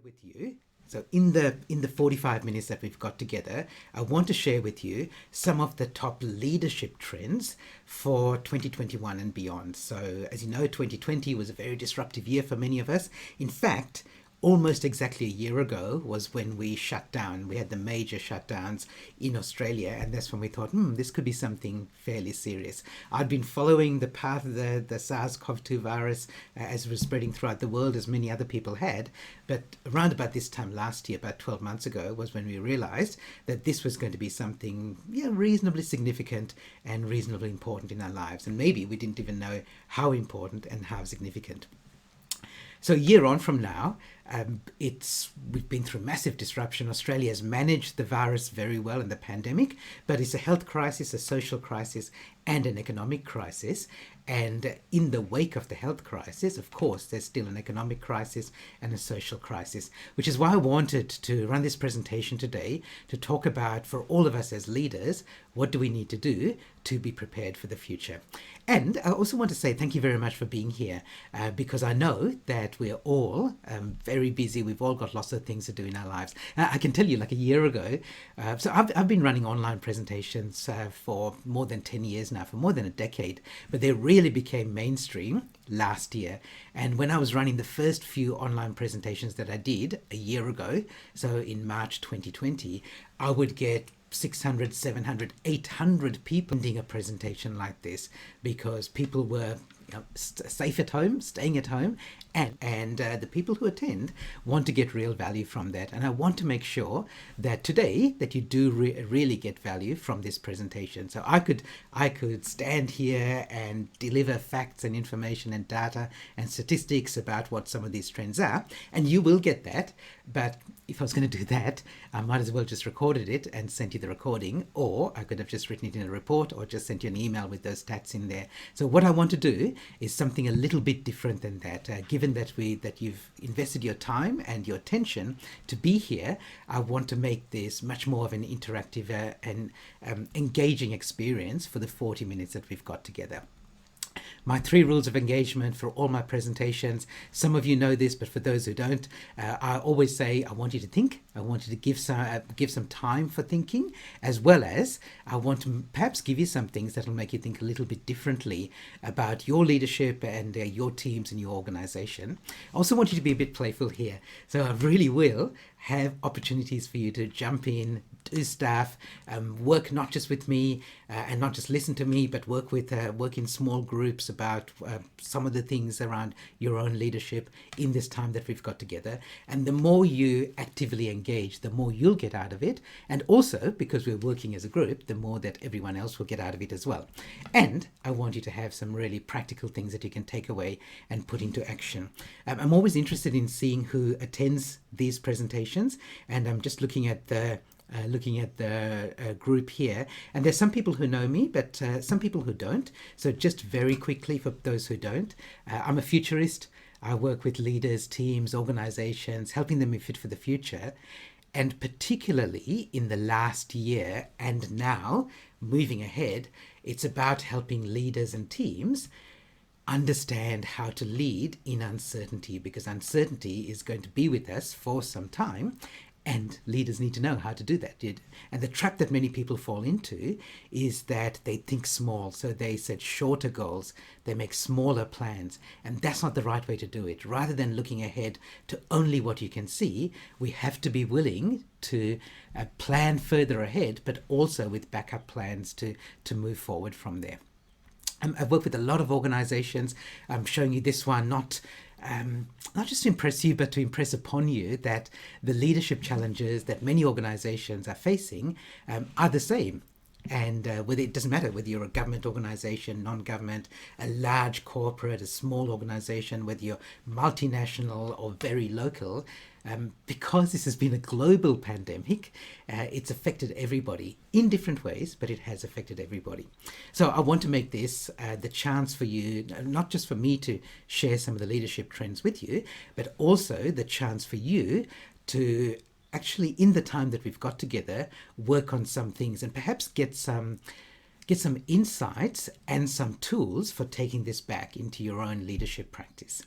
With you. So in the 45 minutes that we've got together, I want to share with you some of the top leadership trends for 2021 and beyond. So as you know, 2020 was a very disruptive year for many of us. In fact, almost exactly a year ago was when we shut down. We had the major shutdowns in Australia, and that's when we thought, this could be something fairly serious. I'd been following the path of the SARS-CoV-2 virus as it was spreading throughout the world, as many other people had. But around about this time last year, about 12 months ago, was when we realized that this was going to be something reasonably significant and reasonably important in our lives. And maybe we didn't even know how important and how significant. So a year on from now, we've been through massive disruption. Australia has managed the virus very well in the pandemic, but it's a health crisis, a social crisis, and an economic crisis. And in the wake of the health crisis, of course, there's still an economic crisis and a social crisis, which is why I wanted to run this presentation today to talk about, for all of us as leaders, what do we need to do to be prepared for the future. And I also want to say thank you very much for being here, because I know that we're all very busy. We've all got lots of things to do in our lives. I can tell you, like a year ago, so I've been running online presentations for more than 10 years now, for more than a decade, but they really became mainstream last year. And when I was running the first few online presentations that I did a year ago, so in March 2020, I would get 600, 700, 800 people doing a presentation like this, because people were safe at home, staying at home, and the people who attend want to get real value from that. And I want to make sure that today that you do really get value from this presentation. So I could stand here and deliver facts and information and data and statistics about what some of these trends are, and you will get that. But if I was going to do that, I might as well just recorded it and sent you the recording, or I could have just written it in a report or just sent you an email with those stats in there. So what I want to do is something a little bit different than that. Given that you've invested your time and your attention to be here, I want to make this much more of an interactive and engaging experience for the 40 minutes that we've got together. My 3 rules of engagement for all my presentations. Some of you know this, but for those who don't, I always say I want you to think. I want you to give some time for thinking, as well as I want to perhaps give you some things that will make you think a little bit differently about your leadership and your teams and your organization. I also want you to be a bit playful here. So I really will have opportunities for you to jump in, do stuff, work not just with me and not just listen to me, but work in small groups about some of the things around your own leadership in this time that we've got together. And the more you actively engage, the more you'll get out of it. And also, because we're working as a group, the more that everyone else will get out of it as well. And I want you to have some really practical things that you can take away and put into action. I'm always interested in seeing who attends these presentations, and I'm just looking at the group here, and there's some people who know me, but some people who don't. So just very quickly, for those who don't, I'm a futurist. I work with leaders, teams, organizations, helping them be fit for the future. And particularly in the last year and now, moving ahead, it's about helping leaders and teams understand how to lead in uncertainty, because uncertainty is going to be with us for some time, and leaders need to know how to do that. And the trap that many people fall into is that they think small. So they set shorter goals, they make smaller plans, and that's not the right way to do it. Rather than looking ahead to only what you can see, we have to be willing to plan further ahead, but also with backup plans to move forward from there. I've worked with a lot of organizations. I'm showing you this one, not just to impress you, but to impress upon you that the leadership challenges that many organizations are facing are the same. And whether it doesn't matter whether you're a government organization, non-government, a large corporate, a small organization, whether you're multinational or very local, because this has been a global pandemic, it's affected everybody in different ways, but it has affected everybody. So I want to make this the chance for you, not just for me to share some of the leadership trends with you, but also the chance for you to actually, in the time that we've got together, work on some things and perhaps get some insights and some tools for taking this back into your own leadership practice.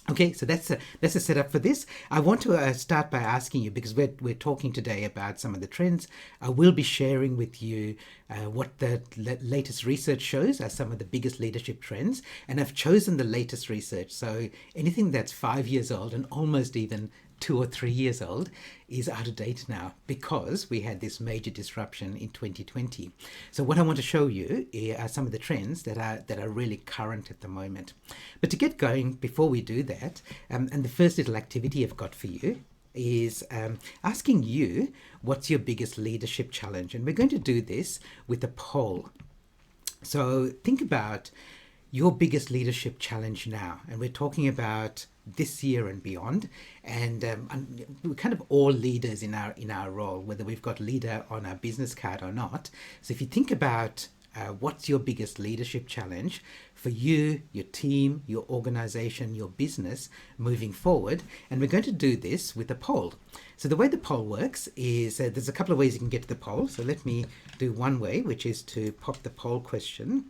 Okay, so that's a setup for this. I want to start by asking you, because we're talking today about some of the trends. I will be sharing with you what the latest research shows are some of the biggest leadership trends, and I've chosen the latest research. So anything that's 5 years old and almost even 2 or 3 years old is out of date now, because we had this major disruption in 2020. So what I want to show you are some of the trends that are really current at the moment. But to get going, before we do that, and the first little activity I've got for you is asking you what's your biggest leadership challenge, and we're going to do this with a poll. So think about your biggest leadership challenge now, and we're talking about this year and beyond. And we're kind of all leaders in our role, whether we've got leader on our business card or not. So if you think about what's your biggest leadership challenge for you, your team, your organization, your business moving forward, and we're going to do this with a poll. So the way the poll works is there's a couple of ways you can get to the poll. So let me do one way, which is to pop the poll question,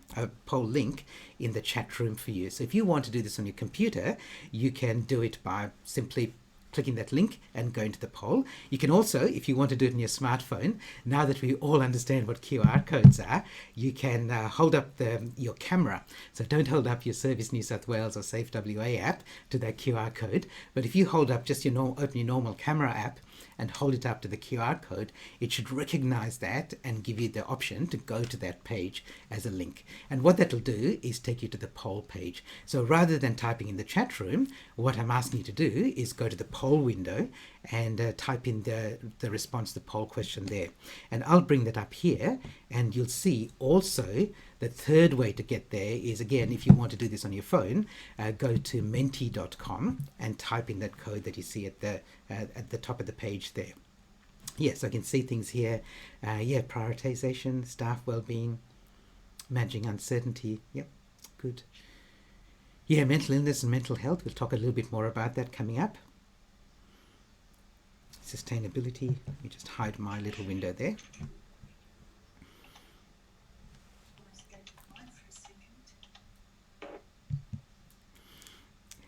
poll link in the chat room for you. So if you want to do this on your computer, you can do it by simply clicking that link and going to the poll. You can also, if you want to do it on your smartphone, now that we all understand what QR codes are, you can hold up your camera. So don't hold up your Service New South Wales or Safe WA app to that QR code, but if you hold up just open your normal camera app and hold it up to the QR code, it should recognize that and give you the option to go to that page as a link. And what that'll do is take you to the poll page. So rather than typing in the chat room, what I'm asking you to do is go to the poll window and type in the response to the poll question there. And I'll bring that up here, and you'll see also the third way to get there is, again, if you want to do this on your phone, go to menti.com and type in that code that you see at the top of the page there. Yes, I can see things here. Prioritization, staff well-being, managing uncertainty. Yep, good. Yeah, mental illness and mental health. We'll talk a little bit more about that coming up. Sustainability. Let me just hide my little window there.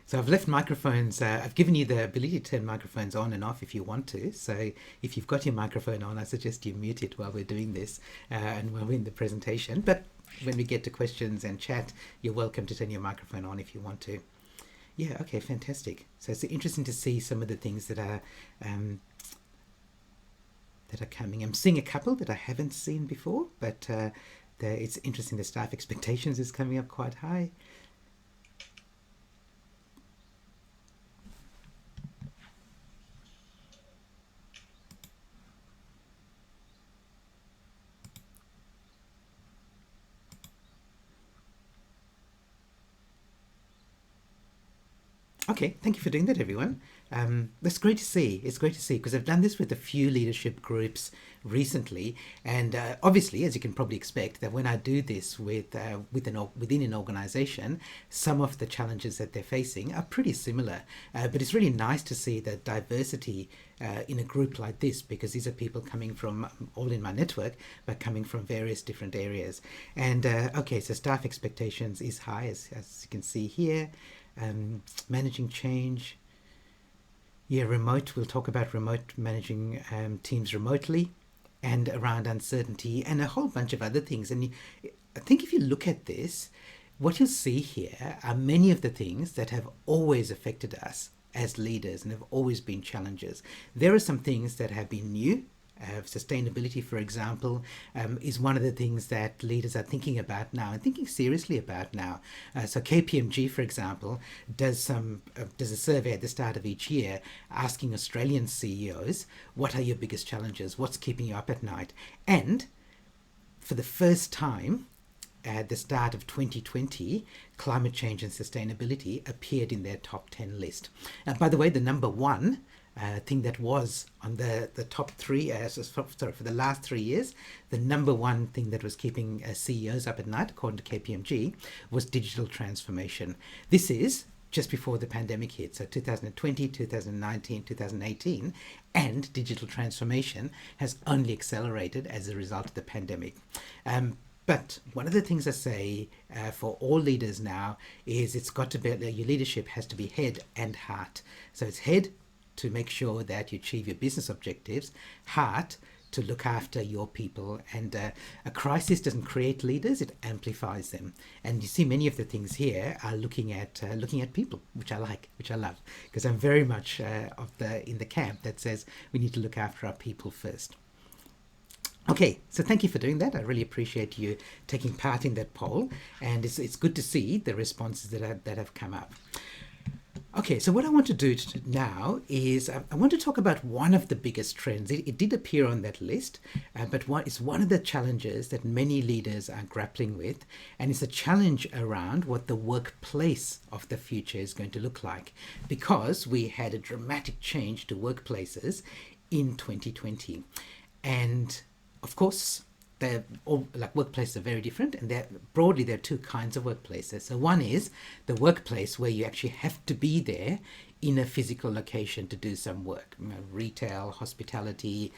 So I've left microphones, I've given you the ability to turn microphones on and off if you want to. So if you've got your microphone on, I suggest you mute it while we're doing this and while we're in the presentation. But when we get to questions and chat, you're welcome to turn your microphone on if you want to. Yeah, okay, fantastic. So it's interesting to see some of the things that are coming. I'm seeing a couple that I haven't seen before, but it's interesting. The staff expectations is coming up quite high. Okay, thank you for doing that, everyone. That's great to see. It's great to see, because I've done this with a few leadership groups recently, and obviously, as you can probably expect, that when I do this within an organization, some of the challenges that they're facing are pretty similar. But it's really nice to see the diversity in a group like this, because these are people coming from all in my network, but coming from various different areas. And okay, so staff expectations is high, as you can see here. Managing change. Yeah, remote. We'll talk about remote, managing teams remotely, and around uncertainty, and a whole bunch of other things. And I think if you look at this, what you'll see here are many of the things that have always affected us as leaders and have always been challenges. There are some things that have been new. Sustainability, for example, is one of the things that leaders are thinking about now and thinking seriously about now. So KPMG, for example, does a survey at the start of each year asking Australian CEOs, what are your biggest challenges? What's keeping you up at night? And for the first time, at the start of 2020, climate change and sustainability appeared in their top 10 list. And by the way, the number one thing that was on the top three, for the last 3 years, the number one thing that was keeping CEOs up at night, according to KPMG, was digital transformation. This is just before the pandemic hit, so 2020, 2019, 2018, and digital transformation has only accelerated as a result of the pandemic. But one of the things I say for all leaders now is it's got to be, your leadership has to be head and heart. So it's head to make sure that you achieve your business objectives, heart to look after your people. And a crisis doesn't create leaders, it amplifies them. And you see many of the things here are looking at people, which I like, which I love, because I'm very much in the camp that says we need to look after our people first. Okay, so thank you for doing that. I really appreciate you taking part in that poll, and it's good to see the responses that have come up. Okay, so what I want to do now is I want to talk about one of the biggest trends. It did appear on that list, but it's one of the challenges that many leaders are grappling with, and it's a challenge around what the workplace of the future is going to look like, because we had a dramatic change to workplaces in 2020. And of course, they're all, like, workplaces are very different, and there are two kinds of workplaces. So one is the workplace where you actually have to be there in a physical location to do some work, retail, hospitality,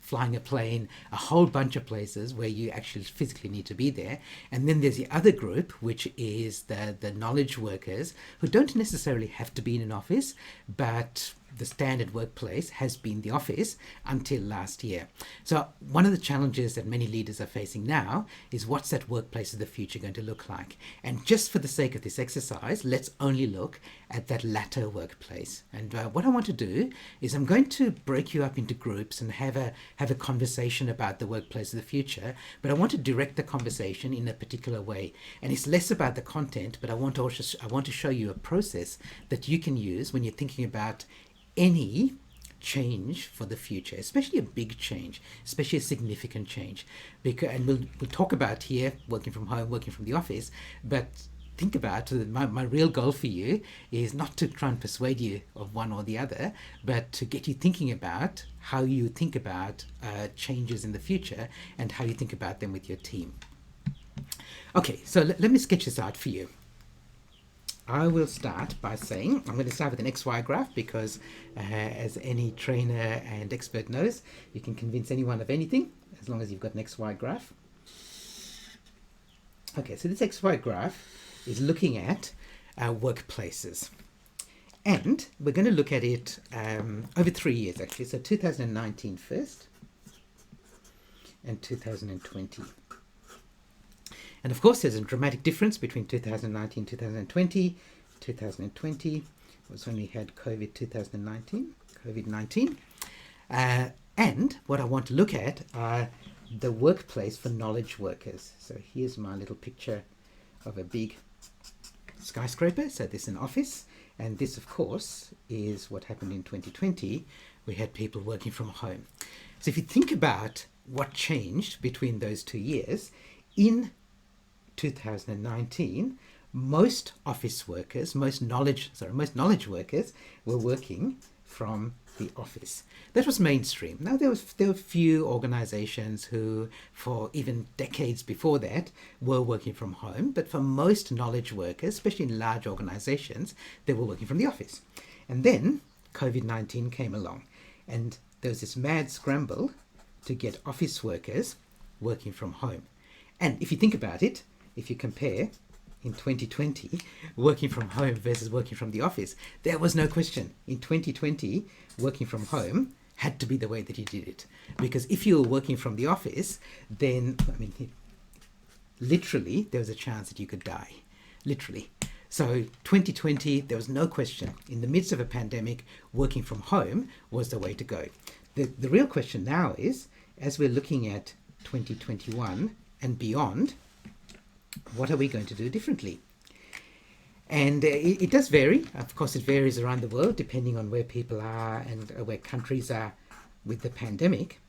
flying a plane, a whole bunch of places where you actually physically need to be there. And then there's the other group, which is the knowledge workers, who don't necessarily have to be in an office, but the standard workplace has been the office until last year. So one of the challenges that many leaders are facing now is, what's that workplace of the future going to look like? And just for the sake of this exercise, let's only look at that latter workplace. And what I want to do is I'm going to break you up into groups and have a conversation about the workplace of the future, but I want to direct the conversation in a particular way. And it's less about the content, but I want to show you a process that you can use when you're thinking about any change for the future, especially a big change, especially a significant change. And we'll talk about here working from home, working from the office, but think about my real goal for you is not to try and persuade you of one or the other, but to get you thinking about how you think about changes in the future and how you think about them with your team. Okay, so let me sketch this out for you. I will start by saying, I'm going to start with an XY graph because as any trainer and expert knows, you can convince anyone of anything as long as you've got an XY graph. Okay, so this XY graph is looking at workplaces. And we're going to look at it over 3 years actually. So 2019 first and 2020. And of course, there's a dramatic difference between 2019 and 2020. 2020 was when we had COVID-19. And what I want to look at are the workplace for knowledge workers. So here's my little picture of a big skyscraper. So this is an office. And this, of course, is what happened in 2020. We had people working from home. So if you think about what changed between those 2 years, in 2019, most office workers, most knowledge workers were working from the office. That was mainstream. Now there were few organizations who, for even decades before that, were working from home, but for most knowledge workers, especially in large organizations, they were working from the office. And then COVID-19 came along, and there was this mad scramble to get office workers working from home. And if you think about it, if you compare in 2020, working from home versus working from the office, there was no question. In 2020, working from home had to be the way that you did it. Because if you were working from the office, then, literally, there was a chance that you could die. Literally. So 2020, there was no question. In the midst of a pandemic, working from home was the way to go. The real question now is, as we're looking at 2021 and beyond, what are we going to do differently? And it does vary. Of course, it varies around the world depending on where people are and where countries are with the pandemic.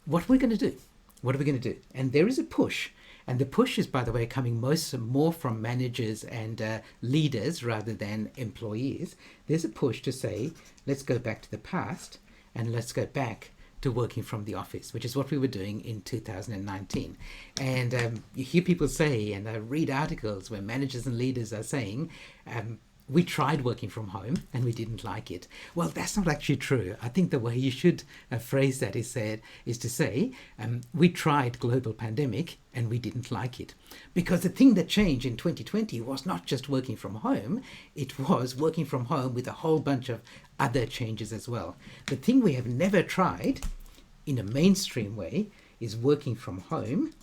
What are we going to do? What are we going to do? And there is a push. And the push is, by the way, coming more from managers and leaders rather than employees. There's a push to say, let's go back to the past and let's go back to working from the office, which is what we were doing in 2019. And you hear people say, and I read articles where managers and leaders are saying, we tried working from home and we didn't like it. Well, that's not actually true. I think the way you should phrase that is to say, we tried global pandemic and we didn't like it. Because the thing that changed in 2020 was not just working from home, it was working from home with a whole bunch of other changes as well. The thing we have never tried in a mainstream way is working from home,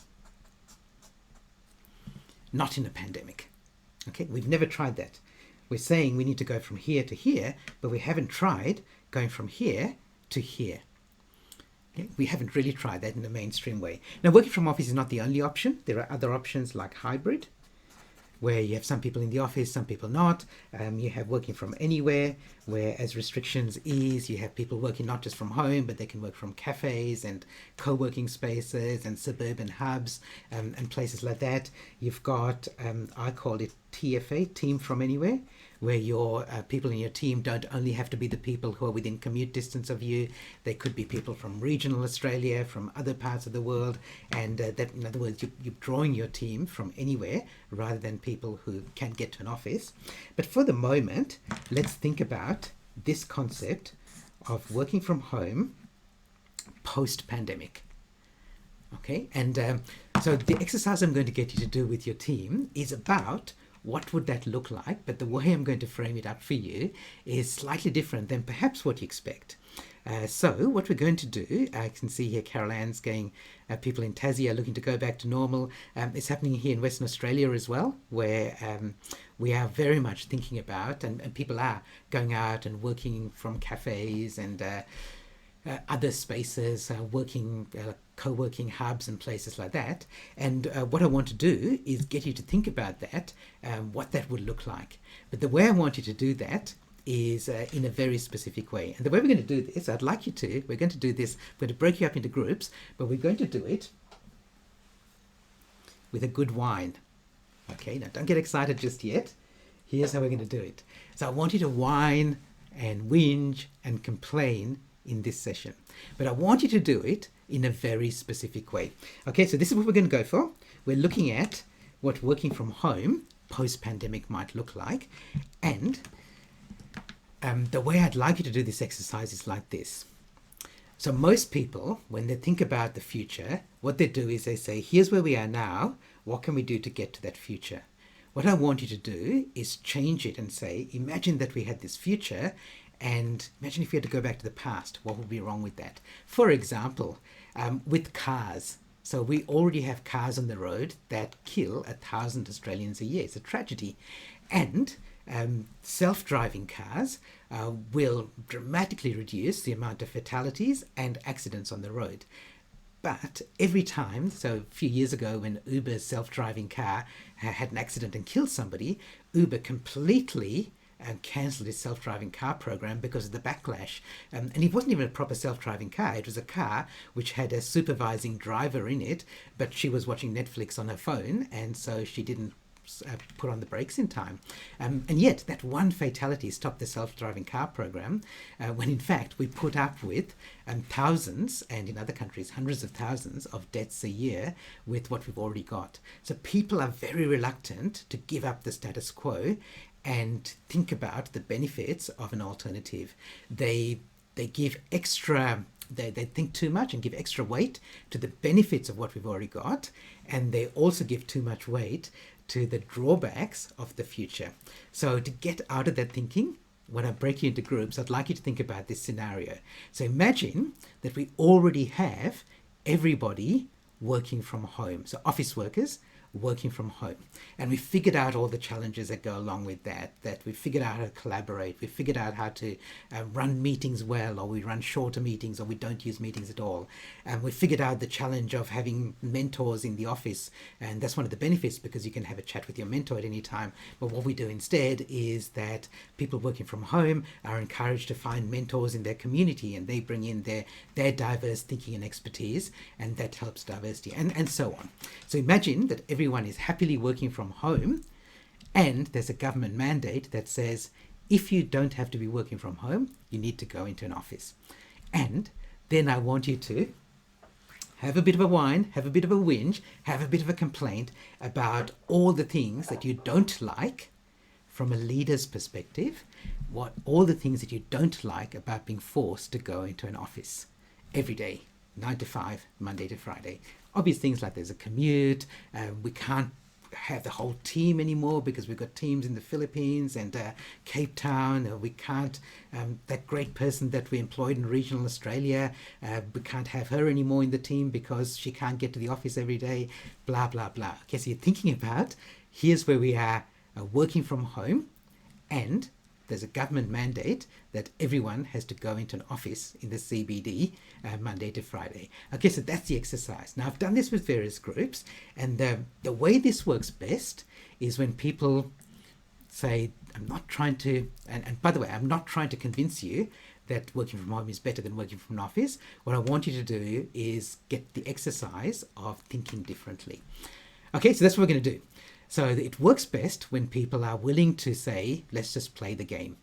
not in a pandemic. Okay, we've never tried that. We're saying we need to go from here to here, but we haven't tried going from here to here. Okay? We haven't really tried that in a mainstream way. Now, working from office is not the only option. There are other options like hybrid, where you have some people in the office, some people not. You have working from anywhere, where as restrictions ease, you have people working not just from home, but they can work from cafes and co-working spaces and suburban hubs and places like that. You've got, I call it TFA, Team From Anywhere, where your people in your team don't only have to be the people who are within commute distance of you. They could be people from regional Australia, from other parts of the world, and that, in other words, you're drawing your team from anywhere rather than people who can get to an office. But for the moment, let's think about this concept of working from home post-pandemic. Okay, and so the exercise I'm going to get you to do with your team is about what would that look like, but the way I'm going to frame it up for you is slightly different than perhaps what you expect. So what we're going to do, I can see here Carol Ann's going, people in Tassie are looking to go back to normal. It's happening here in Western Australia as well, where we are very much thinking about, and people are going out and working from cafes and other spaces, co-working hubs and places like that. And what I want to do is get you to think about that, what that would look like. But the way I want you to do that is in a very specific way. And the way we're going to do this, we're going to do this, we're going to break you up into groups, but we're going to do it with a good wine. Okay, now don't get excited just yet. Here's how we're going to do it. So I want you to whine and whinge and complain in this session, but I want you to do it in a very specific way. Okay, so this is what we're going to go for. We're looking at what working from home post-pandemic might look like, and the way I'd like you to do this exercise is like this. So most people, when they think about the future, what they do is they say, here's where we are now, what can we do to get to that future? What I want you to do is change it and say, imagine that we had this future, and imagine if you had to go back to the past, what would be wrong with that? For example, with cars. So we already have cars on the road that kill 1,000 Australians a year. It's a tragedy. And self-driving cars will dramatically reduce the amount of fatalities and accidents on the road. But every time, so a few years ago when Uber's self-driving car had an accident and killed somebody, Uber completely cancelled his self-driving car program because of the backlash. And it wasn't even a proper self-driving car. It was a car which had a supervising driver in it, but she was watching Netflix on her phone, and so she didn't put on the brakes in time. And yet that one fatality stopped the self-driving car program, when in fact we put up with thousands, and in other countries hundreds of thousands of deaths a year with what we've already got. So people are very reluctant to give up the status quo and think about the benefits of an alternative. They give extra, they think too much and give extra weight to the benefits of what we've already got, and they also give too much weight to the drawbacks of the future. So to get out of that thinking, when I break you into groups, I'd like you to think about this scenario. So imagine that we already have everybody working from home. So office workers working from home. And we figured out all the challenges that go along with that we figured out how to collaborate, we figured out how to run meetings well, or we run shorter meetings, or we don't use meetings at all. And we figured out the challenge of having mentors in the office, and that's one of the benefits because you can have a chat with your mentor at any time. But what we do instead is that people working from home are encouraged to find mentors in their community, and they bring in their diverse thinking and expertise, and that helps diversity, and so on. So imagine that everyone is happily working from home, and there's a government mandate that says if you don't have to be working from home, you need to go into an office. And then I want you to have a bit of a whine, have a bit of a whinge, have a bit of a complaint about all the things that you don't like from a leader's perspective, what all the things that you don't like about being forced to go into an office every day, 9 to 5, Monday to Friday. Obvious things like there's a commute, we can't have the whole team anymore because we've got teams in the Philippines and Cape Town. We can't, that great person that we employed in regional Australia, we can't have her anymore in the team because she can't get to the office every day, blah, blah, blah. Okay, so you're thinking about, here's where we are working from home, and there's a government mandate that everyone has to go into an office in the CBD Monday to Friday. Okay, so that's the exercise. Now, I've done this with various groups, and the way this works best is when people say, I'm not trying to, and by the way, I'm not trying to convince you that working from home is better than working from an office. What I want you to do is get the exercise of thinking differently. Okay, so that's what we're going to do. So it works best when people are willing to say, let's just play the game.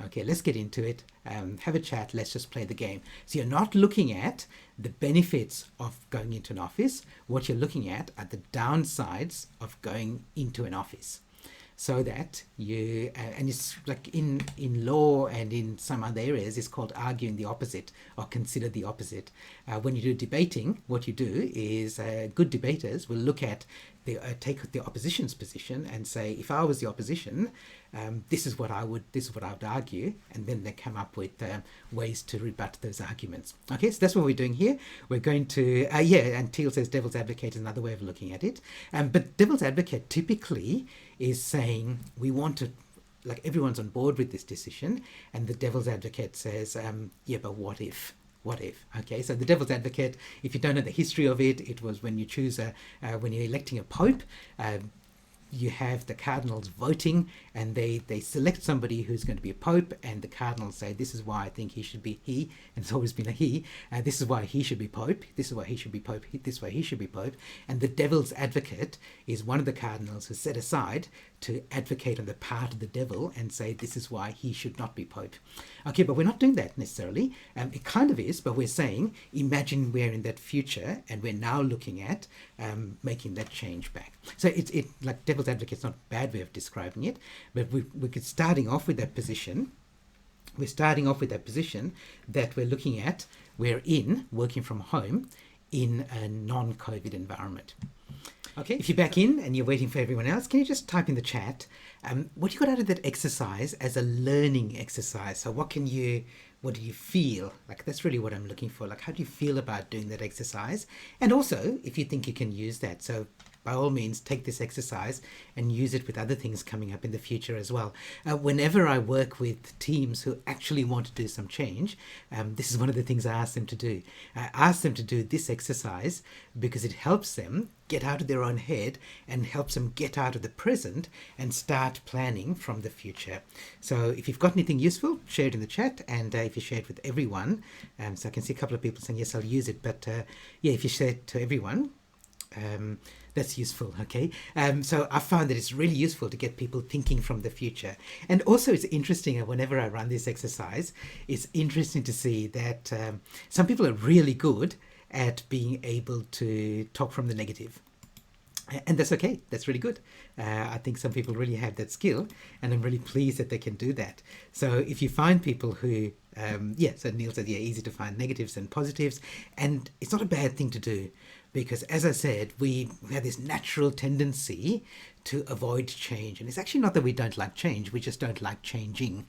Okay, let's get into it, have a chat, let's just play the game. So you're not looking at the benefits of going into an office. What you're looking at are the downsides of going into an office. So that you, and it's like in law and in some other areas, it's called arguing the opposite or consider the opposite. When you do debating, what you do is good debaters will look at take the opposition's position and say, if I was the opposition, this is what I would argue, and then they come up with ways to rebut those arguments. Okay, so that's what we're doing here. We're going to and Teal says devil's advocate is another way of looking at it. But devil's advocate typically is saying we want to, like, everyone's on board with this decision, and the devil's advocate says, yeah, but what if? What if? Okay, so the devil's advocate, if you don't know the history of it, it was when you choose when you're electing a pope, you have the cardinals voting, and they select somebody who's going to be a pope, and the cardinals say, this is why I think he should be he, and it's always been a he, this is why he should be pope, this is why he should be pope, this is why he should be pope, and the devil's advocate is one of the cardinals who's set aside to advocate on the part of the devil and say, this is why he should not be pope. Okay, but we're not doing that necessarily. It kind of is, but we're saying, imagine we're in that future, and we're now looking at making that change back. So it's like devil's advocate's not a bad way of describing it, but we're starting off with that position. We're starting off with that position that we're looking at, we're in working from home in a non-COVID environment. Okay, if you're back in and you're waiting for everyone else, can you just type in the chat what you got out of that exercise as a learning exercise? So what do you feel? Like, that's really what I'm looking for. Like, how do you feel about doing that exercise? And also, if you think you can use that. So by all means, take this exercise and use it with other things coming up in the future as well. Whenever I work with teams who actually want to do some change, this is one of the things I ask them to do. I ask them to do this exercise because it helps them get out of their own head and helps them get out of the present and start planning from the future. So if you've got anything useful, share it in the chat, and if you share it with everyone, so I can see a couple of people saying, yes, I'll use it, but if you share it to everyone, that's useful. Okay, so I found that it's really useful to get people thinking from the future. And also it's interesting, whenever I run this exercise, it's interesting to see that some people are really good at being able to talk from the negative. And that's okay, that's really good. I think some people really have that skill, and I'm really pleased that they can do that. So if you find people who, so Neil said, easy to find negatives and positives, and it's not a bad thing to do, because as I said, we have this natural tendency to avoid change. And it's actually not that we don't like change, we just don't like changing.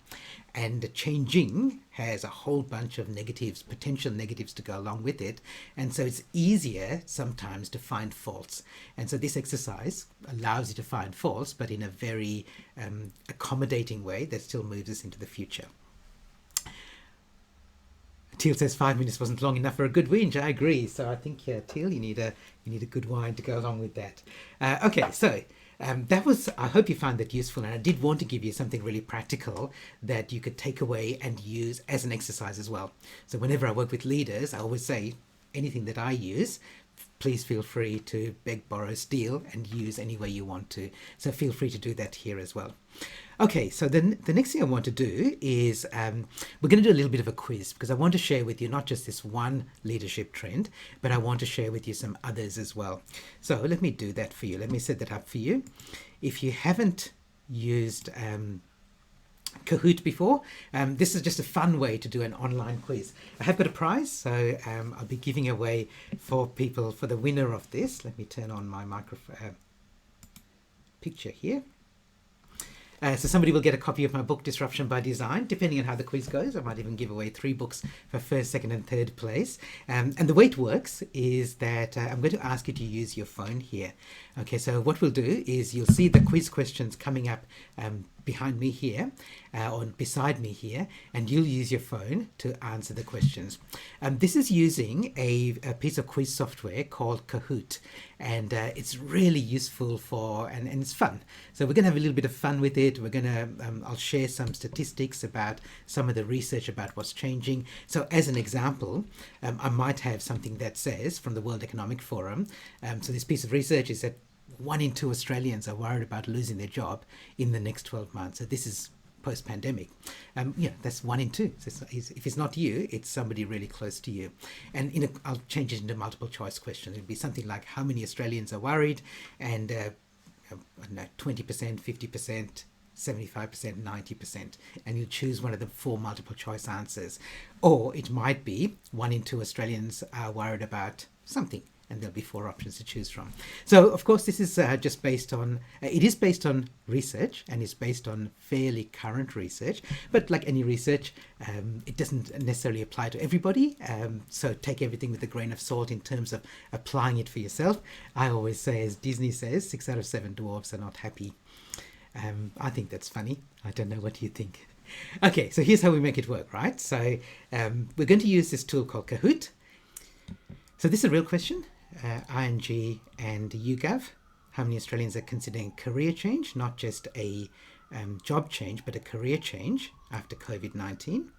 And changing has a whole bunch of negatives, potential negatives to go along with it. And so it's easier sometimes to find faults. And so this exercise allows you to find faults, but in a very accommodating way that still moves us into the future. Teal says 5 minutes wasn't long enough for a good whinge. I agree. So I think, Teal, you need a good wine to go along with that. Okay, so that was, I hope you found that useful, and I did want to give you something really practical that you could take away and use as an exercise as well. So whenever I work with leaders, I always say anything that I use, please feel free to beg, borrow, steal, and use any way you want to. So feel free to do that here as well. Okay, so then the next thing I want to do is we're going to do a little bit of a quiz, because I want to share with you not just this one leadership trend, but I want to share with you some others as well. So let me do that for you. Let me set that up for you. If you haven't used Kahoot before. This is just a fun way to do an online quiz. I have got a prize, so I'll be giving away for people, for the winner of this. Let me turn on my microphone picture here. So somebody will get a copy of my book, Disruption by Design. Depending on how the quiz goes, I might even give away 3 books for first, second and third place. And the way it works is that I'm going to ask you to use your phone here. Okay, so what we'll do is you'll see the quiz questions coming up behind me here, or beside me here, and you'll use your phone to answer the questions. This is using a piece of quiz software called Kahoot, and it's really useful for, and it's fun. So we're going to have a little bit of fun with it. We're going to, I'll share some statistics about some of the research about what's changing. So as an example, I might have something that says from the World Economic Forum, so this piece of research is that 1 in 2 Australians are worried about losing their job in the next 12 months. So this is post-pandemic. That's 1 in 2. So if it's not you, it's somebody really close to you. And I'll change it into multiple choice questions. It'll be something like how many Australians are worried, and 20%, 50%, 75%, 90%, and you choose one of the 4 multiple choice answers. Or it might be 1 in 2 Australians are worried about something, and there'll be 4 options to choose from. So of course this is just based on, it is based on research, and it's based on fairly current research, but like any research, it doesn't necessarily apply to everybody, so take everything with a grain of salt in terms of applying it for yourself. I always say, as Disney says, 6 out of 7 dwarves are not happy. I think that's funny. I don't know what you think. Okay, so here's how we make it work, right? So we're going to use this tool called Kahoot. So this is a real question. ING and YouGov. How many Australians are considering career change, not just a job change, but a career change after COVID-19?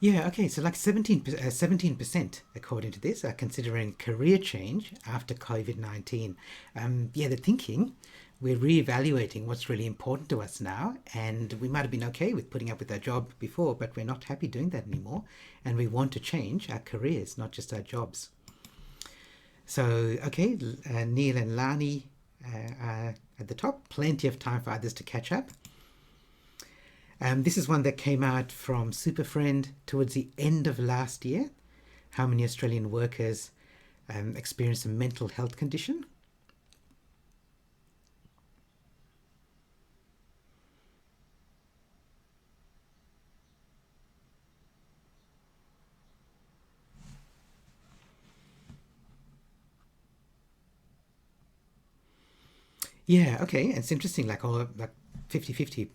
Yeah, okay, so like 17% according to this are considering career change after COVID-19. They're thinking we're reevaluating what's really important to us now, and we might have been okay with putting up with our job before, but we're not happy doing that anymore, and we want to change our careers, not just our jobs. So, okay, Neil and Lani are at the top. Plenty of time for others to catch up. This is one that came out from Superfriend towards the end of last year. How many Australian workers experience a mental health condition? Yeah, okay. It's interesting, like 50-50,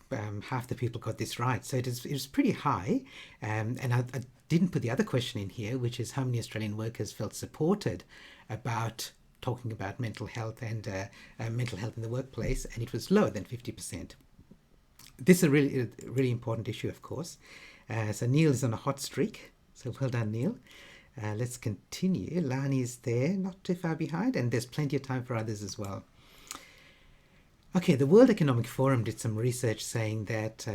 half the people got this right. So it was pretty high. And I didn't put the other question in here, which is how many Australian workers felt supported about talking about mental health and mental health in the workplace, and it was lower than 50%. This is a really important issue, of course. So Neil is on a hot streak. So well done, Neil. Let's continue. Lani is there, not too far behind, and there's plenty of time for others as well. Okay, the World Economic Forum did some research saying that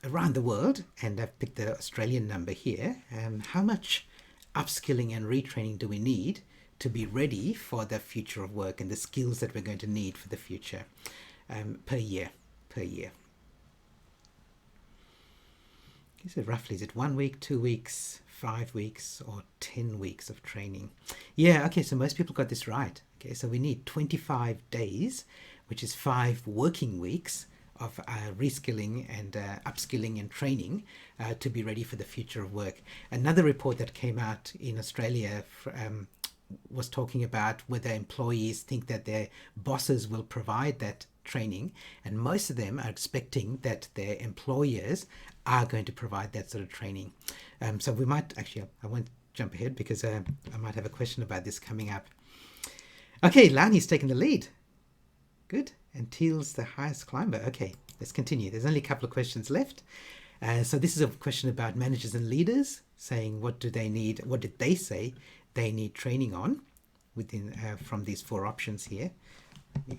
around the world, and I've picked the Australian number here, how much upskilling and retraining do we need to be ready for the future of work and the skills that we're going to need for the future per year. So roughly, is it 1 week, 2 weeks, 5 weeks, or 10 weeks of training? Yeah, okay, so most people got this right. Okay, so we need 25 days, which is 5 working weeks of reskilling and upskilling and training to be ready for the future of work. Another report that came out in Australia was talking about whether employees think that their bosses will provide that training, and most of them are expecting that their employers are going to provide that sort of training. So we might actually, I won't jump ahead because I might have a question about this coming up. Okay, Lani's taking the lead. Good. And Teal's the highest climber. Okay, let's continue. There's only a couple of questions left. So this is a question about managers and leaders, saying what do they need, what did they say they need training on within from these 4 options here. Let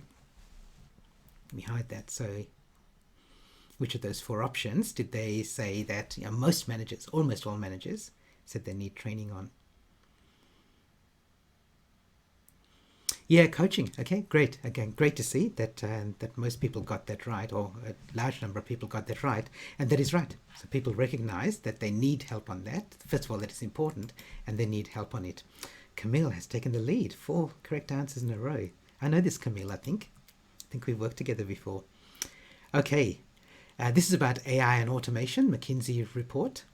me hide that. So which of those four options did they say that most managers, almost all managers, said they need training on? Yeah, coaching. Okay, great. Again, great to see that that most people got that right, or a large number of people got that right, and that is right. So people recognize that they need help on that. First of all, that it's important, and they need help on it. Camille has taken the lead. 4 correct answers in a row. I know this, Camille. I think we've worked together before. Okay, this is about AI and automation. McKinsey report.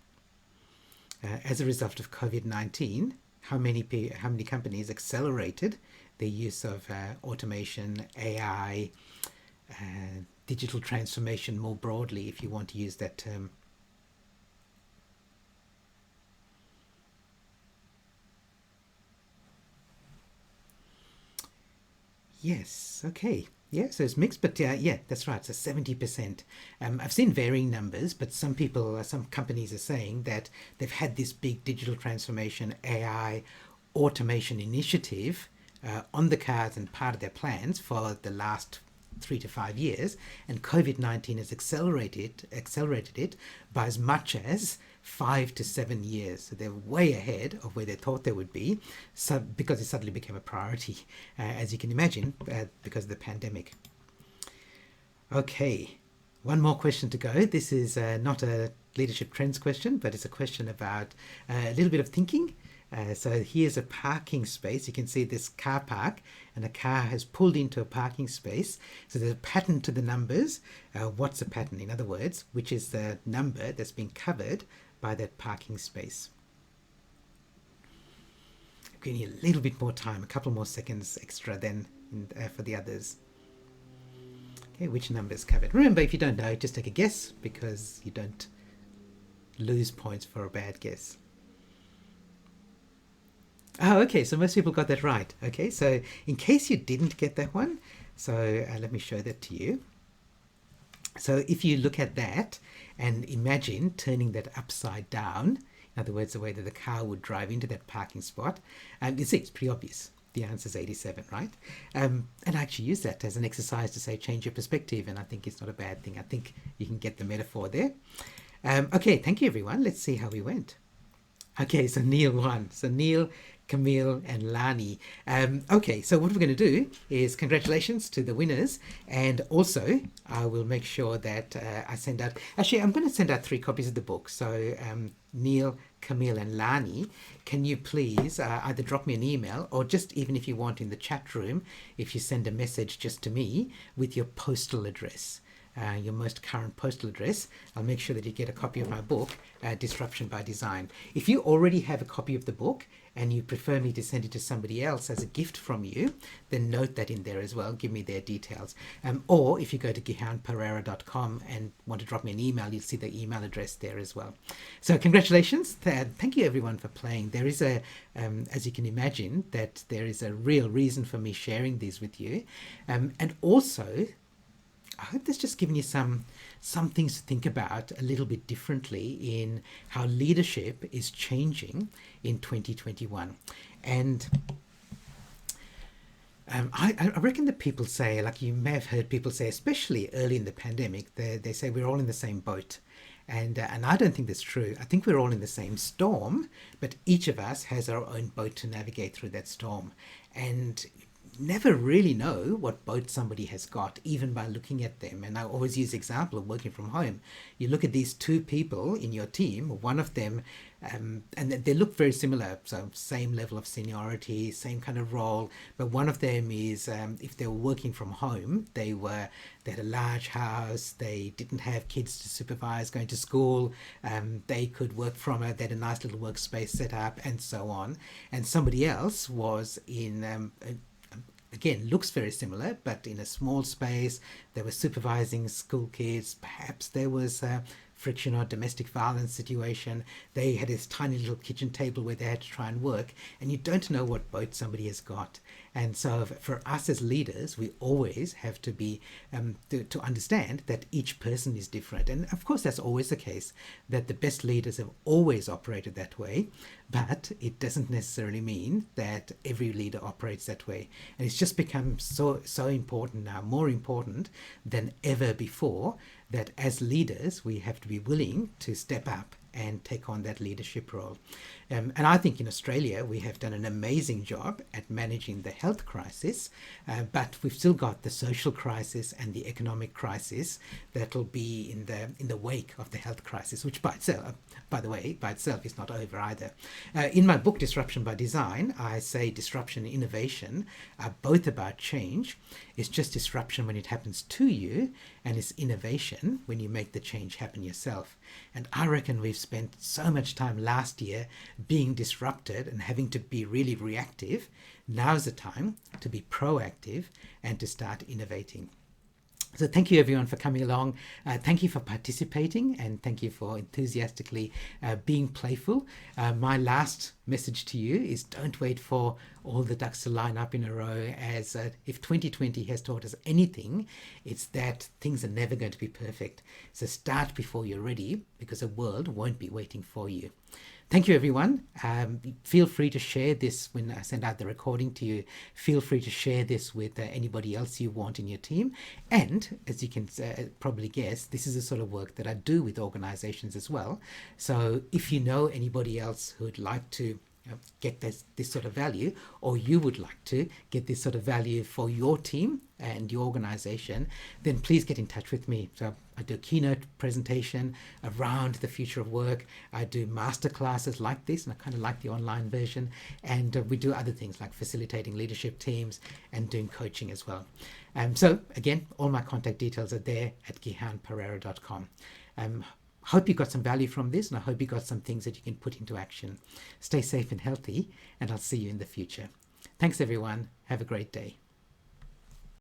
As a result of COVID-19, how many companies accelerated the use of automation, AI, digital transformation more broadly, if you want to use that term? Yes, okay. Yeah, so it's mixed, but yeah, that's right. So 70%. I've seen varying numbers, but some people, some companies are saying that they've had this big digital transformation, AI, automation initiative on the cards and part of their plans for the last 3 to 5 years, and COVID-19 has accelerated it by as much as 5 to 7 years. So they're way ahead of where they thought they would be, so because it suddenly became a priority, as you can imagine, because of the pandemic. Okay, one more question to go. This is not a leadership trends question, but it's a question about a little bit of thinking. So here's a parking space. You can see this car park, and a car has pulled into a parking space. So there's a pattern to the numbers. What's the pattern? In other words, which is the number that's being covered by that parking space? I'm giving you a little bit more time, a couple more seconds extra than for the others. Okay, which number is covered? Remember, if you don't know, just take a guess, because you don't lose points for a bad guess. Oh, okay, so most people got that right. Okay, so in case you didn't get that one, so let me show that to you. So if you look at that and imagine turning that upside down, in other words, the way that the car would drive into that parking spot, and you see it's pretty obvious. The answer is 87, right? And I actually use that as an exercise to say change your perspective, and I think it's not a bad thing. I think you can get the metaphor there. Okay, thank you, everyone. Let's see how we went. Okay, so Neil won. So Neil, Camille, and Lani. Okay, so what we're going to do is congratulations to the winners, and also I will make sure that I send out. Actually, I'm going to send out 3 copies of the book. So Neil, Camille, and Lani, can you please either drop me an email, or just, even if you want, in the chat room, if you send a message just to me with your postal address. Your most current postal address, I'll make sure that you get a copy of my book, Disruption by Design. If you already have a copy of the book and you prefer me to send it to somebody else as a gift from you, then note that in there as well. Give me their details. Or if you go to gihanpereira.com and want to drop me an email, you'll see the email address there as well. So congratulations. Thank you, everyone, for playing. There is as you can imagine, that there is a real reason for me sharing these with you. And also, I hope that's just given you some things to think about a little bit differently in how leadership is changing in 2021. And I reckon that people say, like you may have heard people say, especially early in the pandemic, they say we're all in the same boat. And I don't think that's true. I think we're all in the same storm, but each of us has our own boat to navigate through that storm. And never really know what boat somebody has got, even by looking at them. And I always use the example of working from home. You look at these 2 people in your team, one of them, and they look very similar, so same level of seniority, same kind of role, but one of them is, if they were working from home, they had a large house, they didn't have kids to supervise going to school, they could work from it, they had a nice little workspace set up, and so on. And somebody else was in again, looks very similar, but in a small space. They were supervising school kids. Perhaps there was friction or domestic violence situation. They had this tiny little kitchen table where they had to try and work, and you don't know what boat somebody has got. And so for us as leaders, we always have to be to understand that each person is different. And of course, that's always the case, that the best leaders have always operated that way, but it doesn't necessarily mean that every leader operates that way. And it's just become so important now, more important than ever before, that as leaders, we have to be willing to step up and take on that leadership role. And I think in Australia, we have done an amazing job at managing the health crisis, but we've still got the social crisis and the economic crisis that'll be in the wake of the health crisis, which by the way, by itself is not over either. In my book, Disruption by Design, I say disruption and innovation are both about change. It's just disruption when it happens to you, and it's innovation when you make the change happen yourself. And I reckon we've spent so much time last year being disrupted and having to be really reactive. Now's the time to be proactive and to start innovating. So thank you everyone for coming along. Thank you for participating, and thank you for enthusiastically being playful. My last message to you is don't wait for all the ducks to line up in a row, as if 2020 has taught us anything, it's that things are never going to be perfect. So start before you're ready, because the world won't be waiting for you. Thank you, everyone. Feel free to share this when I send out the recording to you. Feel free to share this with anybody else you want in your team. And as you can probably guess, this is the sort of work that I do with organizations as well. So if you know anybody else who'd like to get this sort of value, or you would like to get this sort of value for your team and your organization, then please get in touch with me. So I do a keynote presentation around the future of work. I do master classes like this, and I kind of like the online version. And we do other things like facilitating leadership teams and doing coaching as well. So again, all my contact details are there at gihanpereira.com. Hope you got some value from this, and I hope you got some things that you can put into action. Stay safe and healthy, and I'll see you in the future. Thanks, everyone. Have a great day.